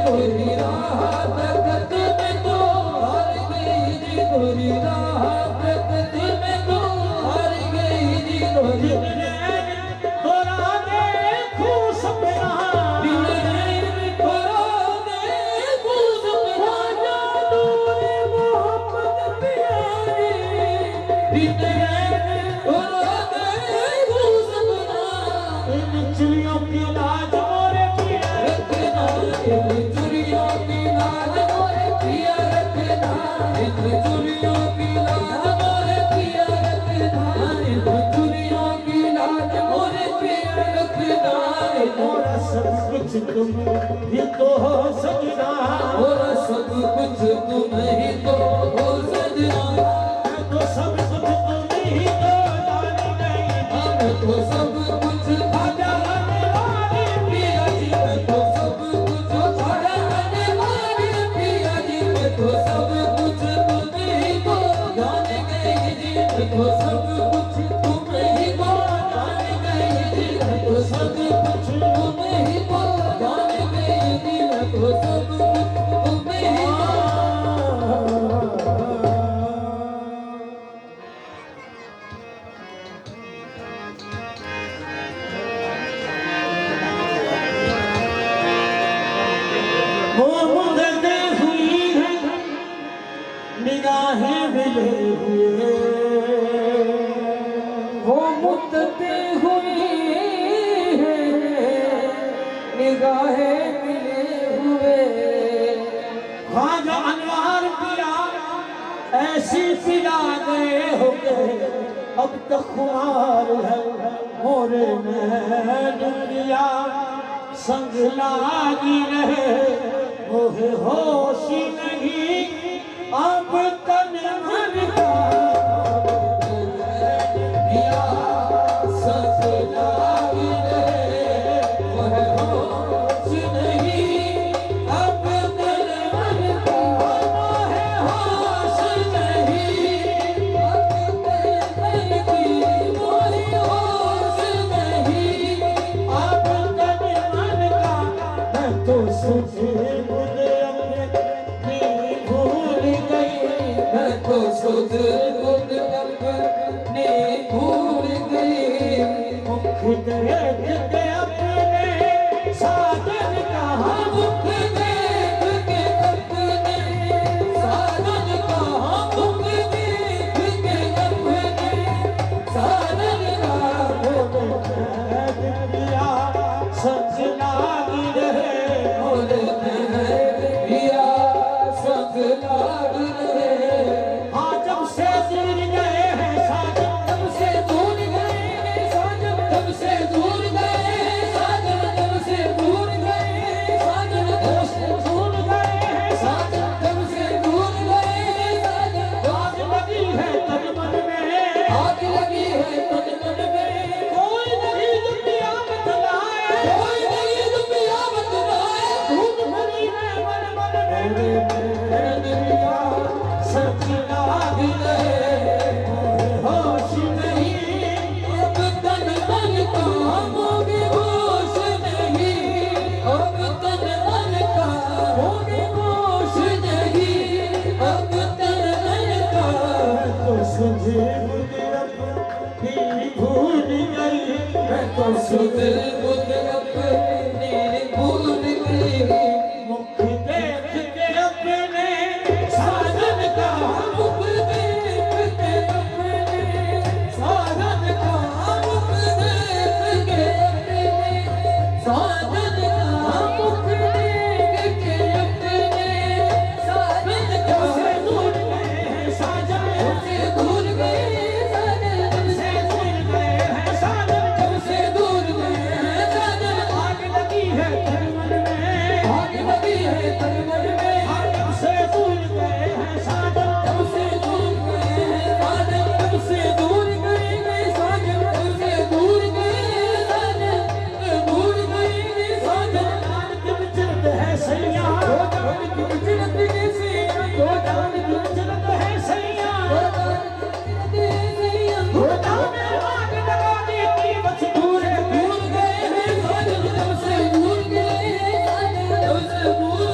गोरी राह तकत में तो हार गई जी गोरी राह तकत में तो हार गई जी गोरी थोड़ा देखूं सपना चिड़ियों की लाज मोरे पिया रखना चुरियों की लाज मोरे पिया रखना चुरियों की लाज मोरे पिया रखना चुरियों की लाज मोरे पिया रखना मोरा सब कुछ तुम ही तो हो सजना मोरा सब कुछ तुम ही तो हो सजना तो सब कुछ तुम ही तो जानी नहीं हम तो सब कुछ जाने वाली पिया जी मैं तो सब कुछ छाड़ने वाली पिया जी मैं तो सब कुछ तुम ही को जान गई जी मैं तो सब कुछ तुम ही को जान गई जी मैं तो सब कुछ तुम ही को जान गई जी मैं तो सब कुछ तुम ही मुद्दते हुई है निगाहें मिले हुए वो मुद्दते हुई है निगाहें मिले हुए ख्वाजा अनवार पिया ऐसी पिला गए हो गए अब तक खुमार है मोरे नैन पिया संग लागी रहे मोहे होश नहीं अब तन मन का पिया सस लागी रहे वह होश नहीं अब तेरे मन का वह होश नहीं अब तेरे मन की वही होश नहीं अब तन मन का मैं तो सुझे मुझे अपनी भूल गई मैं तो सुध बुध अपने भूल गई मुख देख के अपने साजन कहा मुख देख के अपने साजन कहा मुख देख के अपने साजन कहा पिया संग लागी रहे बोले पिया संग लाग रहे हाँ जब से दूर गए हैं साजन तब से दूर गए साजन तब से दूर गए साजन तब से दूर गए साजन तब से दूर गए हैं साजन तब से दूर गए साजन आग लगी है तन मन में आग लगी है तन मन में कोई नहीं दुनिया में चलाए कोई नहीं दुनिया बतलाए धूप भरी है मन मन में दुनिया सच लागी रहे होश नहीं अब तन मन का होगी होश नहीं अब तन मन का होगी होश नहीं अब तन मन का तो सुझे मुझे अपनी भूल गई मैं तो सुध बुध अपने भूल गई मुख देख के अपने साजन का मुख देख के अपने साजन का मुख देख के अपने साजन का मुख देख के अपने साजन का से दूर गए हैं साजन से दूर गए साजन से दूर गए हैं साजन से दूर गए साजन आग लगी है तन मन में आग लगी है तन मन में आग से दूर गए हैं साजन तब से दूर गए साजन तब से दूर गए साजन तब से दूर गए साजन दूर गए साजन जान के विचरत है सैया दो जान की विचरत कैसे दो जान की विचरत है सैया दो जान की विचरत है घोटा में आग लगा दी थी बस दूर दूर गए साजन तब से दूर गए साजन तब से दूर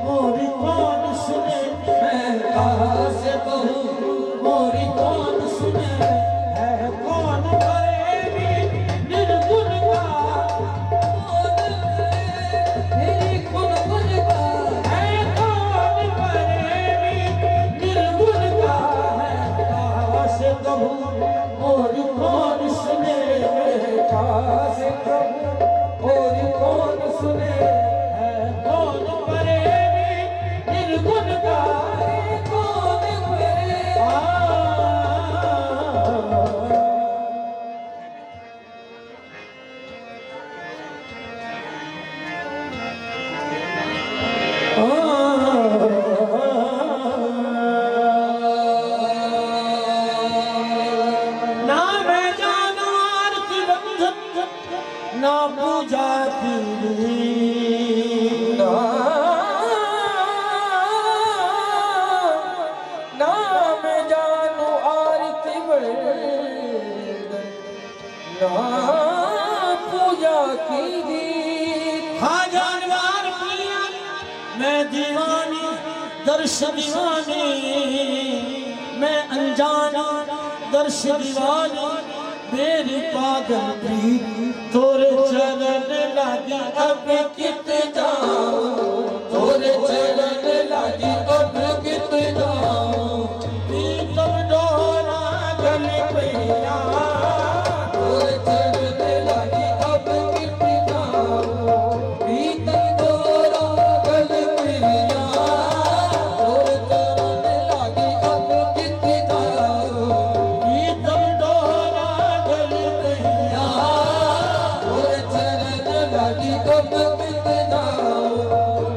मोरी कौन सुने, मैं कहाँ से कहूँ मोरी कौन सुने, है कौन प्रेमी निर्गुण का, मेरी कौन गुनगा है कौन प्रेमी निर्गुण का, है कहाँ से कहूँ मोरी कौन सुने, कहाँ से कहूँ और कौन सुने है कौन प्रेमी निर्गुण का, कौन मेरे ना मैं जाना आरती बंधन, ना पूजा की नाम जानू आरती बंदन ना पूजा की रीत हाँ जानवार किया मैं दीवानी दर्श दीवानी, मैं अनजानी दर्श दीवानी, मेरी पागल प्रीत तोरे चरण लागी अब कित जाऊं तोरे चरण लागी अब कित जाऊं प्रीतम डोरा गल पैया, तोरे चरण लागी अब कित जाऊं प्रीतम तोरा गल प्रिया तोरे चरण लागी अब कित जाऊं प्रीतम डोरा गल पैया, तोरे चरण लागी अब कित जाऊं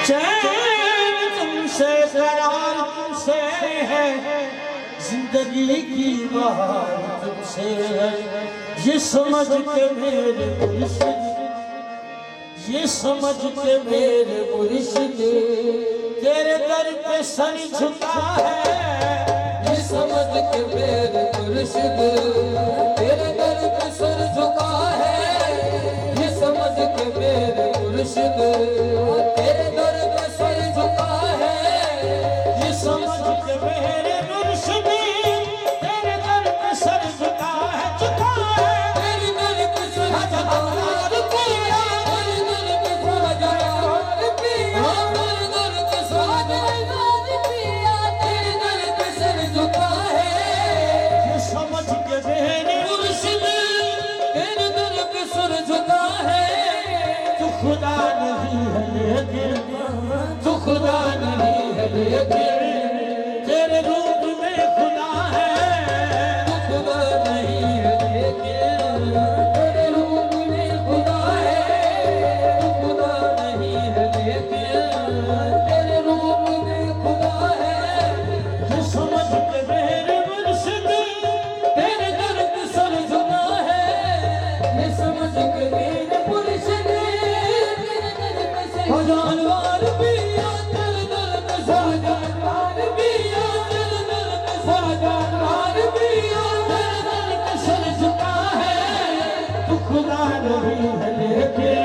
चैन तुमसे करार तुमसे है, जिंदगी की बहार तुमसे है। ये समझ के मेरे मुर्शिद, ये समझ के मेरे मुर्शिद, तेरे दर पे सर झुका है। ये समझ के मेरे मुर्शिद तेरे दर पे सर झुका है। ये समझ के मेरे मुर्शिद तेरे दर पे सर झुका है। ये समझ के मेरे मुर्शिद तेरे दर पे सर झुका है, झुका है। तेरे दर पे सर झुका है पिया, तेरे दर पे सर झुका है पिया, तेरे दर पे सर झुका है पिया, तेरे दर पे सर झुका है। ये समझ के मेरे मुर्शिद तेरे दर पे सर झुका है। तू खुदा नहीं है लेकिन, तू खुदा नहीं है लेकिन तेरे रूप में खुदा है। तू खुदा नहीं है लेकिन तेरे रूप में खुदा है। तू खुदा नहीं है लेकिन तेरे रूप में खुदा है। ये समझ के मेरे मुर्शिद तेरे दर पे सर झुका है। ये समझ के मेरे मुर्शिद तेरे दर पे सर जानवर पिया, तेरे दर पे सर जानवर पिया, तेरे दर पे सर जानवर पिया, तेरे दर पे सर झुका है। तू खुदा नहीं है लेकिन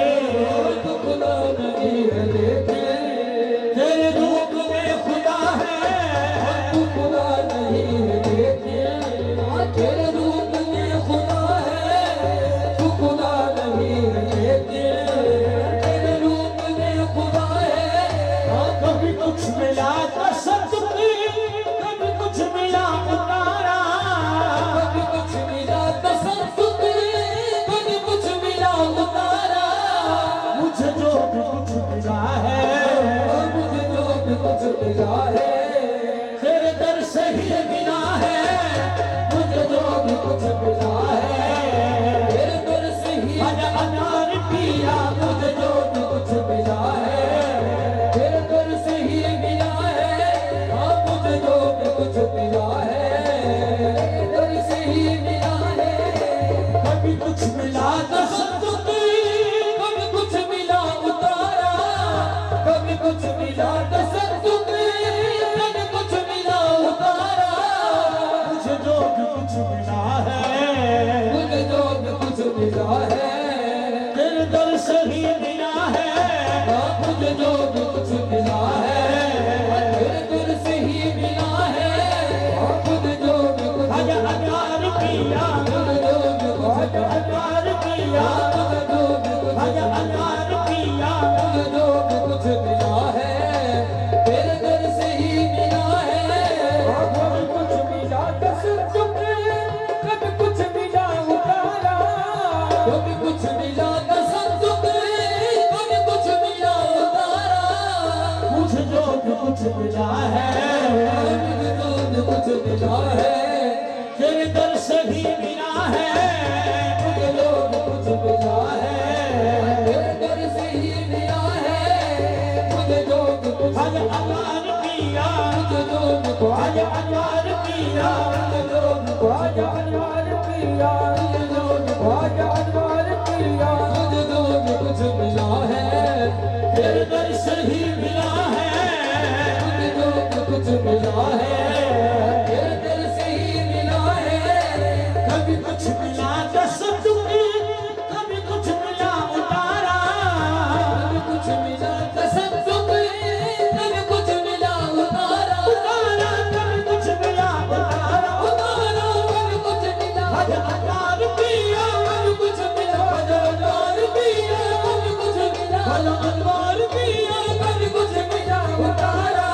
तू खुदा नहीं है लेकिन तेरे रूप में खुदा है। तू खुदा नहीं है लेकिन तेरे रूप में खुदा है। तू खुदा नहीं है लेकिन तेरे रूप में खुदा है। कभी कुछ मिला तो सतुकी, कभी कुछ मिला उतारा। कभी कुछ मिला तो संतुक, कभी कुछ मिला उतारा। मुझे जो भी कुछ मिला है, मुझे जो भी कुछ मिला है तेरे दर से ही मिला है। मुझे जो भी कुछ मिला है तेरे दर से ही। अनार पिया मुझे जो भी कुछ मिला है तेरे दर से ही मिला है। हाँ मुझे जो भी कुछ मिला है तेरे दर से ही मिला है। कभी कुछ मिला तो संतुक, कभी कुछ मिला उतारा। कभी कुछ मिला तो संतुक, कभी कुछ मिला उतारा। मुझे जो भी कुछ मिला है, मुझे जो भी कुछ मिला है तेरे दर से ही मिला है। मुझे जो भी कुछ मिला है तेरे दर से ही मिला है। मुझे जो भी कुछ अनार पिया, मुझे जो भी कुछ अनार पिया, मुझे जो भी कुछ अनार पिया। मुझे जो भी कुछ मिला है तेरे दर से ही मिला है। कभी कुछ मिला तो संतुक, कभी कुछ मिला उतारा। कभी कुछ मिला तो संतुक, कभी कुछ मिला उतारा। मुझे जो भी कुछ मिला है, मुझे जो भी कुछ मिला है तेरे दर से ही मिला है। मुझे जो भी कुछ मिला है तेरे दर से ही मिला है। मुझे जो भी कुछ अनार पिया, मुझे जो भी कुछ अनार पिया, मुझे जो भी कुछ अनवार पिया, मुझे जो भी कुछ अनवार पिया। मुझे जो भी कुछ मिला है तेरे दर से ही मिला है। मुझे जो भी कुछ मिला है तेरे दर से ही मिला है। कभी कुछ मिला तो सतुकी, कभी कुछ मिला उतारा। कभी कुछ मिला तो संतुक, कभी कुछ मिला उतारा। उतारा कभी कुछ मिला उतारा। उतारा कभी कुछ मिला अनार पिया, कभी कुछ मिला अनवार पिया, कभी कुछ मिला अनार पिया। कभी कुछ मिला उतारा।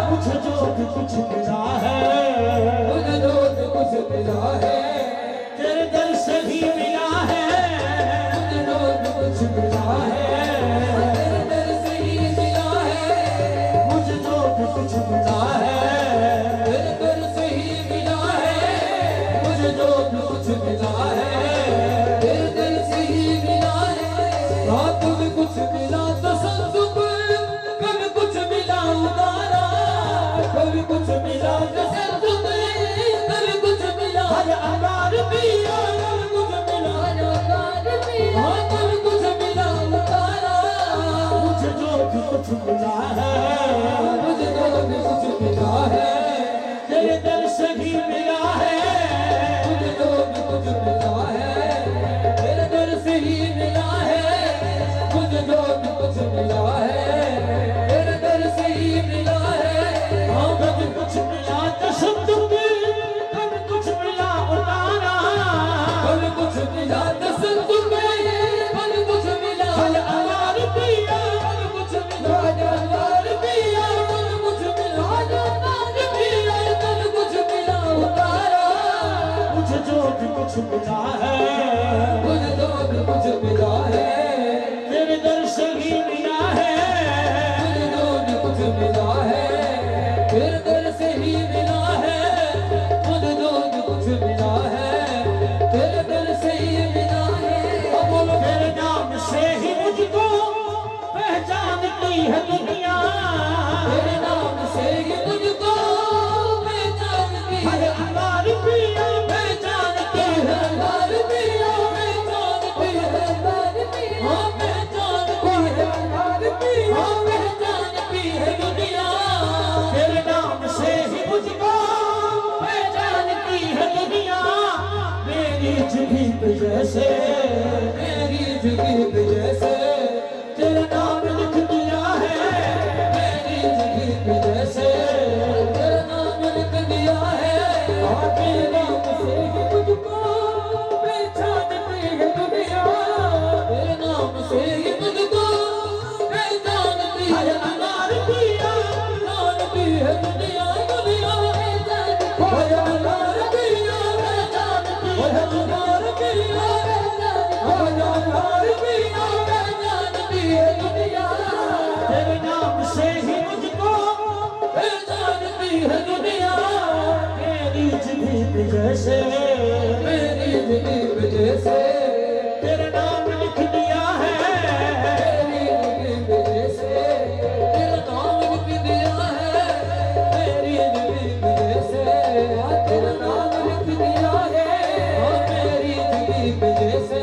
मुझे जो भी कुछ मिला है, मुझे जो भी कुछ मिला है तेरे दर से ही मिला है। मुझे जो भी कुछ मिला है तेरे दर से ही मिला है। मुझे जो भी कुछ मिला है, तेरे दर से ही मिला है। मुझे जो भी कुछ मिला है तेरे दर से ही मिला है। हाँ तुम्हें कुछ मिला तो संतुक, कुछ मिला है, मुझको भी कुछ मिला है, तेरे दर से ही मिला है, मुझको भी कुछ मिला है, तेरे दर से ही मिला है, मुझको भी कुछ मिला है, तेरे दर से ही मिला है। हाँ कभी कुछ मिला तसद्दुक़, कभी कुछ मिला उतारा, कल कुछ मिला तसद्दुक़ में, कल कुछ मिला कल अनार पिया, कल कुछ मिला अनार पिया, कल कुछ मिला अनार पिया, कल कुछ मिला उतारा। मुझे जो भी कुछ मिला है, मुझको भी कुछ मिला है, तेरे दर से ही मिला है, मुझको भी कुछ मिला है, तेरे दर से ही मिला है, मुझको भी कुछ मिला है, तेरे दर से ही मिला है। अब बोलो तेरे नाम से ही मुझको पहचानती है दुनिया, तेरे नाम से ही मुझको पहचानती हर है, अनार पिया पहचानती है, अनार पिया पहचानती है, अनार पिया पहचानती है, अनार पिया पहचानती है दुनिया। तेरे नाम से ही मुझको पहचानती है दुनिया, मेरी जिंदगी पे जैसे मेरी जिंदगी जैसे तेरा नाम लिख दिया है, मेरी जिंदगी जैसे तेरा नाम लिख दिया है, और तेरे नाम से ही मुझको पहचानती है दुनिया, तेरे नाम से ही मुझको पहचानती हर है, अनार पिया जानती है दुनिया, दुनिया पहचानती है, अनार पिया पहचानती है, अनार पिया अनार पिया पहचानती है दुनिया, तेरे नाम से ही मुझको पहचानती है दुनिया। मेरी जिंदगी पे जैसे मेरी जिंदगी जैसे तेरा नाम लिख दिया है, मेरी जिंदगी जैसे तेरा नाम लिख दिया है, मेरी जिंदगी जैसे तेरा नाम लिख दिया है, और मेरी जिंदगी जैसे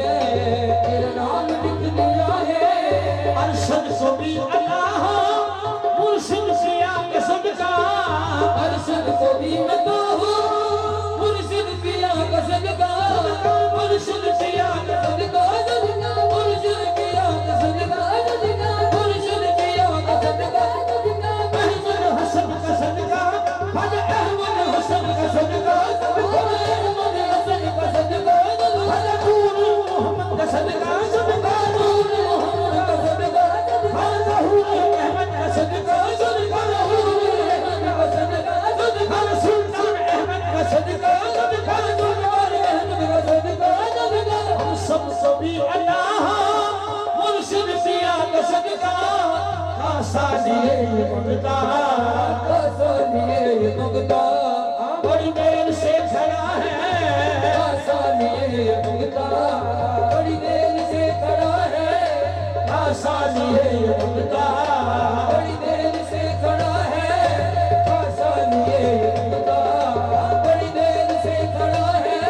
तेरा नाम लिख दिया है। अरशद को भी अल्लाह मुर्शिद किया के सदका, अरशद को भी मैं तो हूँ मुर्शिद पिया का सदका, मुर्शिद पिया का सदका, सदका मुर्शिद पिया का सदका, सदका मुर्शिद पिया का सदका, सदका अहमद हसन का सदका, हज अहमद हसन का सदका, अहमद हसन का सदका, हज नूर मोहम्मद का सदका, सदका नूर मोहम्मद का सदका, हज ज़हूर अहमद का सदका, सदका नूर अहमद का सदका, सदका हज सुल्तान अहमद का सदका, सदका नूर अहमद का सदका, सदका हम सब सभी अल्लाह मुर्शिद पिया का सदका, आसानिए मंगता, आसानिए ये मंगता, बड़ी देर से खड़ा है, आसानिए ये मंगता, बड़ी देर से खड़ा है, आसानिए मंगता, बड़ी देर से खड़ा है, आसानिए ये मंगता, बड़ी देर से खड़ा है,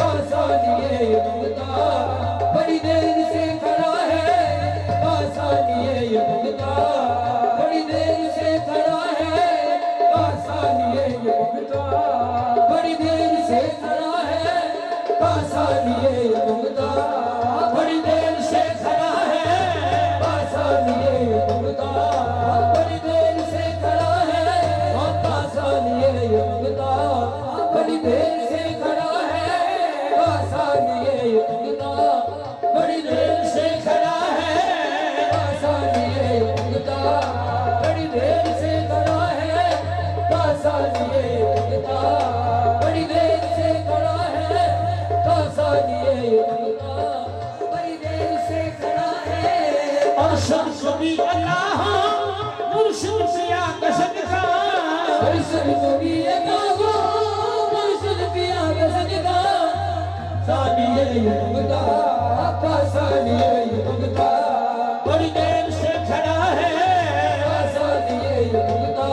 आसानिए ये मंगता, बड़ी देर से खड़ा है, आसानिए ये मंगता, बड़ी देर से खड़ा है, आसानिए ये मंगता, बड़ी देर से खड़ा है, आसानिए ये मंगता, बड़ी देर से खड़ा है, आसानिए ये मंगता, बड़ी देर से खड़ा है, आसानिए ये मंगता, बड़ी देर से खड़ा है, आसानिए ये मंगता, बड़ी देर से खड़ा है, आसानिए ये मंगता, बड़ी देर से खड़ा है, आसानिए ये मंगता, बड़ी देर से खड़ा है, आसानिए ये मंगता, बड़ी देर से खड़ा है। अरशद को भी अल्लाह मुर्शिद पिया का सदका, अरशद को भी अल्लाह मुर्शिद पिया का सदका, सानिए ये मंगता, आसानिए ये मंगता, बड़ी देर से खड़ा है, आसानिए ये मंगता,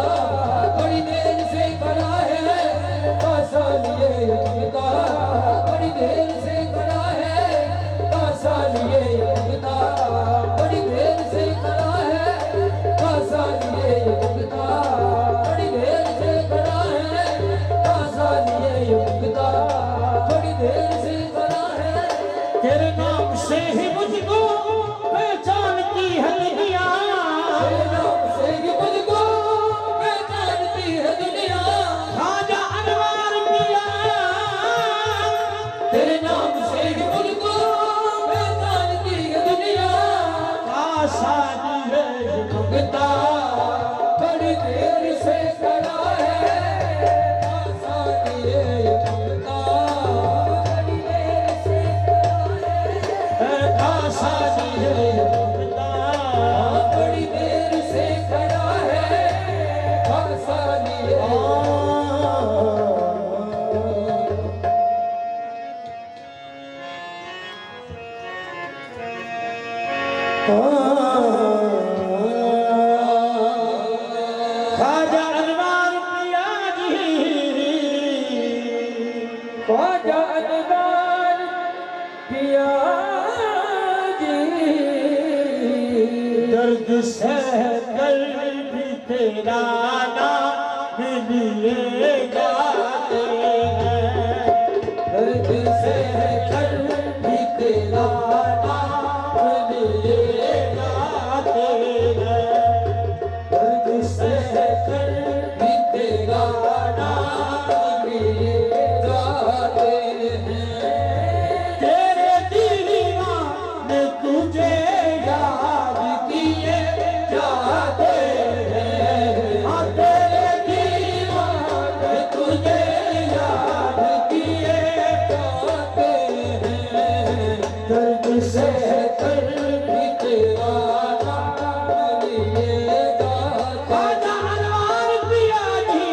बड़ी देर से खड़ा है, आसानिए ये मंगता, बड़ी देर से खड़ा है, आसानिए ये मंगता, बड़ी देर से खड़ा है, सहकर भी तेरा नाम लिए जाते हैं। दर्द सहकर भी तेरा नाम लिए जाते हैं। दर्द सहकर भी तेरा नाम लिए जाते हैं। तेरे दीवाने तुझे याद किए जाते हैं। हाँ, तेरे दीवाने तुझे याद किए जाते हैं। दर्द से सहकर भी तेरा नाम लिए जाते खाजा अनवार पिया जी।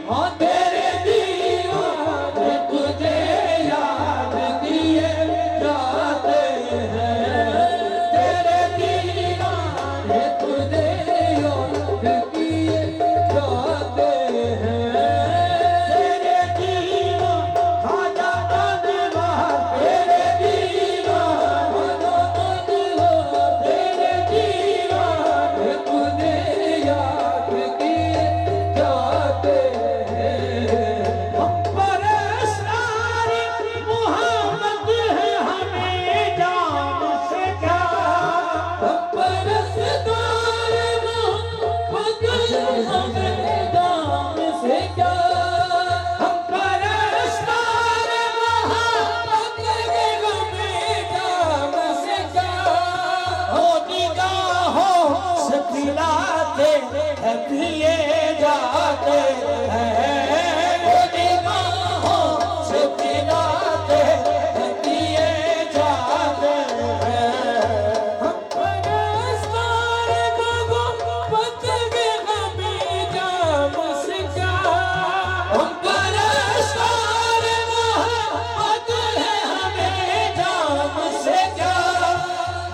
हाँ, तेरे दीवाने तुझे याद किए जाते हैं। तेरे दीवाने तुझे याद किए जाते हैं। तेरे दीवाने खाजा अनवार तेरे दीवाने तेरे दीवाने तुझे याद किए जाते हैं। हम परस्तार मोहब्बत है हमें जान से क्या। हम परस्तार मोहब्बत हमें जान से क्या। हम परस्तार मोहब्बत हमें जान से क्या। हो निगाहों से पिलाते हैं पिए जाते हैं। हो निगाहों से पिलाते हैं पिए जाते हैं। हम परस्तार मोहब्बत हमें जान से क्या। हम परस्तार मोहब्बत है हमें जाम से क्या।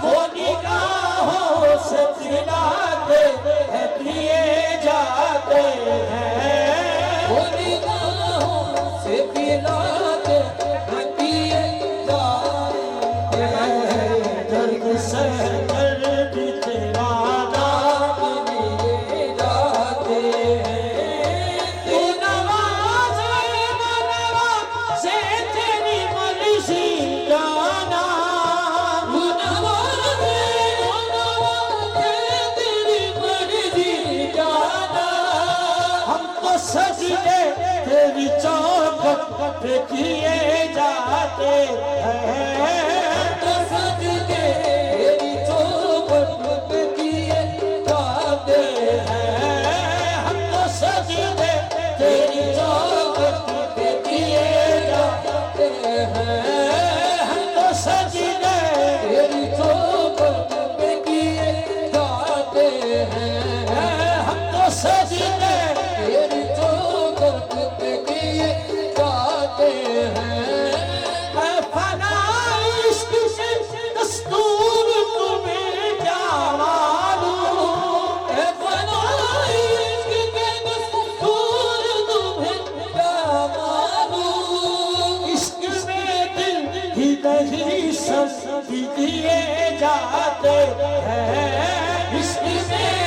वो निगाहों से पिलाते हैं पिए जाते हैं। वो निगाहों से पिलाते हैं पिए जाते हैं। दर्द से दर्द तेरा नाम लिए जाते हैं। तू नवाज़े से तेरी मर्ज़ी जाना। तेरी मर्जी जाना। हम तो सजदे तेरी चौखट पे किए जाते हैं। तो सज के तेरी चौखट पे किए जाते हैं। हम तो सजदे तेरी चौखट पे किए जाते हैं। हम तो सजदे तेरी चौखट पे किए जाते हैं। हम तो सजदे तेरी चौखट पे किए जाते हैं। है फना इश्क से दस्तूर तुम्हें क्या मालूम। ए फनाई इश्क के दस्तूर तुम्हें क्या मालूम। इश्क में दिल ही नहीं सब दिए जाते हैं। इश्क में